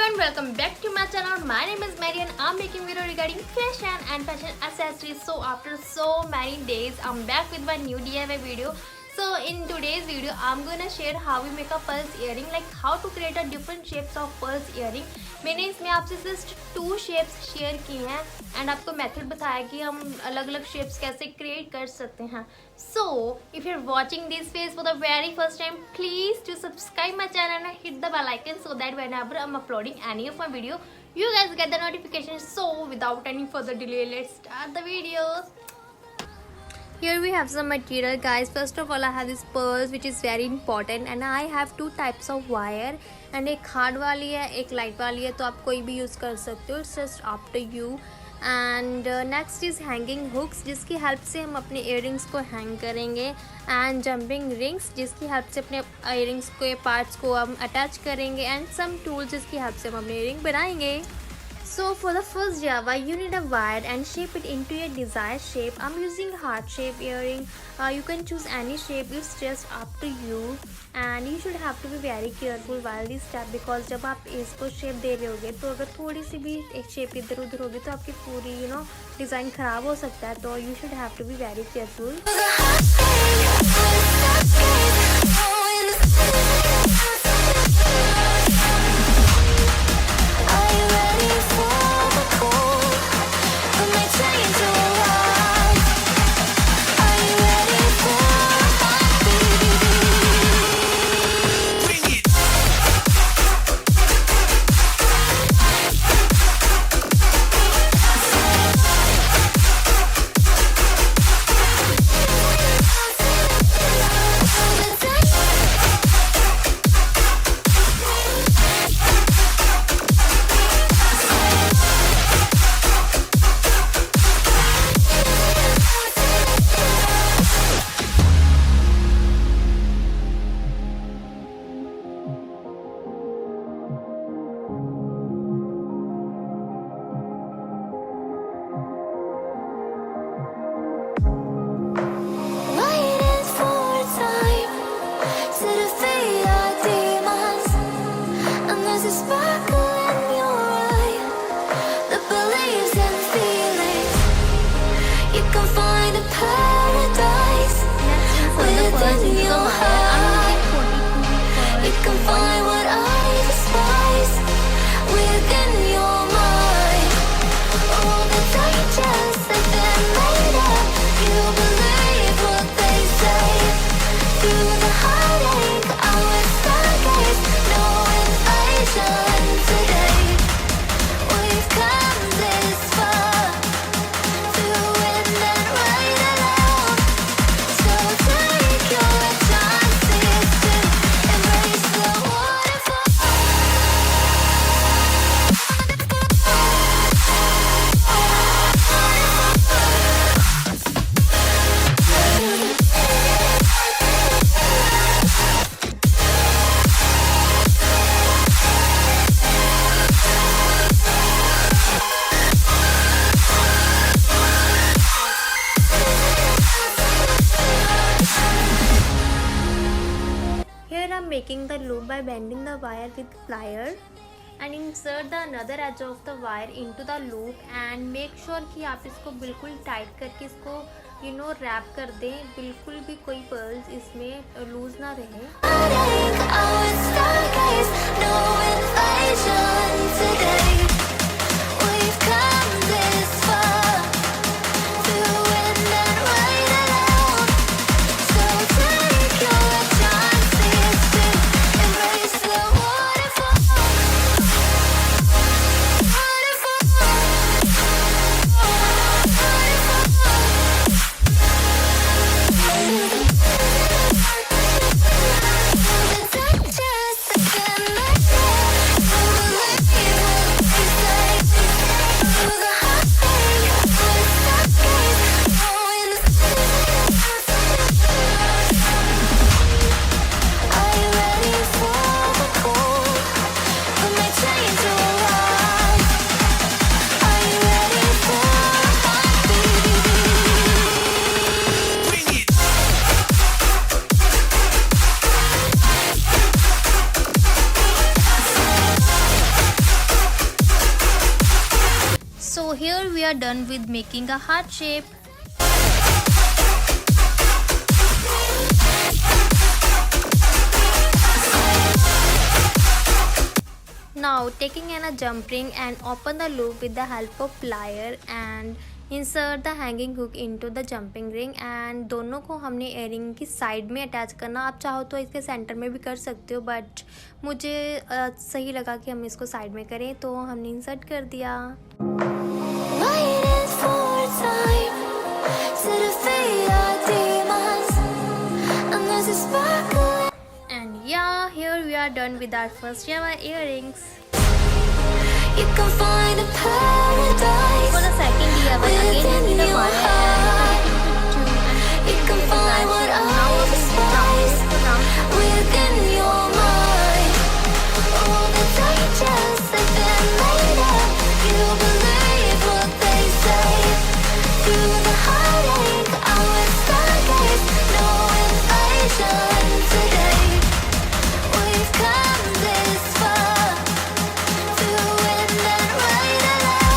everyone, welcome back to my channel. My name is Mary and I'm making video regarding fashion and fashion accessories. So after so many days I'm back with my new DIY video. So in today's video I'm gonna share how we make a pulse earring, like how to create a different shapes of pulse earring. मैंने इसमें आपसे just 2 shapes share की हैं and आपको method बताया कि हम अलग अलग शेप्स कैसे क्रिएट कर सकते हैं. So if you're watching this face for the very first time, please do subscribe my channel and hit the bell icon so that whenever I'm uploading any of my video, you guys get the notification. So without any further delay, let's start the video. Here we have some material, guys. First of all, I have this pearls which is very important and I have 2 types of wire and एक hard वाली है एक light वाली है, तो आप कोई भी use कर सकते हो. It's just up to you. And next is hanging hooks, जिसकी हेल्प से हम अपने earrings को hang करेंगे. And jumping rings, जिसकी हेल्प से अपने earrings के parts को हम attach करेंगे. And some tools, जिसकी हेल्प से हम अपने earring बनाएंगे. So for the first DIY, you need a wire and shape it into your desired shape. I'm using Heartshape earring. You can choose any shape. It's just up to you. And you should have to be very careful while this step, because जब आप इसको shape दे रहे होगे तो अगर थोड़ी सी भी एक shape इधर उधर होगी तो आपकी पूरी डिज़ाइन ख़राब हो सकता है. तो you should have to be very careful. Making the loop by bending the wire with plier and insert the another edge of the wire into the loop and make sure कि आप इसको बिल्कुल tight करके इसको rap कर दें, बिल्कुल भी कोई पर्ल्स इसमें लूज ना रहे. here we are done with making a heart shape. Now taking a jump ring and open the loop with the help of plier and insert the hanging hook into the jumping ring and दोनों को हमने earring की side में attach करना. आप चाहो तो इसके सेंटर में भी कर सकते हो, बट मुझे सही लगा कि हम इसको साइड में करें, तो हमने इंसर्ट कर दिया. And yeah, here we are done with our first ever earrings. You can find a paradise. For the second DIY, again using the wire and You can find what I despise within your mind. All the digits have been made up. You believe what they say. Through the heartache, I would stargaze. No invasion today. We've come this far to win and right alive.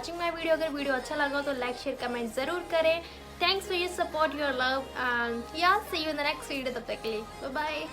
Watching my video. अगर video अच्छा लगा हो तो like share comment ज़रूर करें। Thanks for your support, your love and या see you in the next video. तब तक के लिए बाय बाय।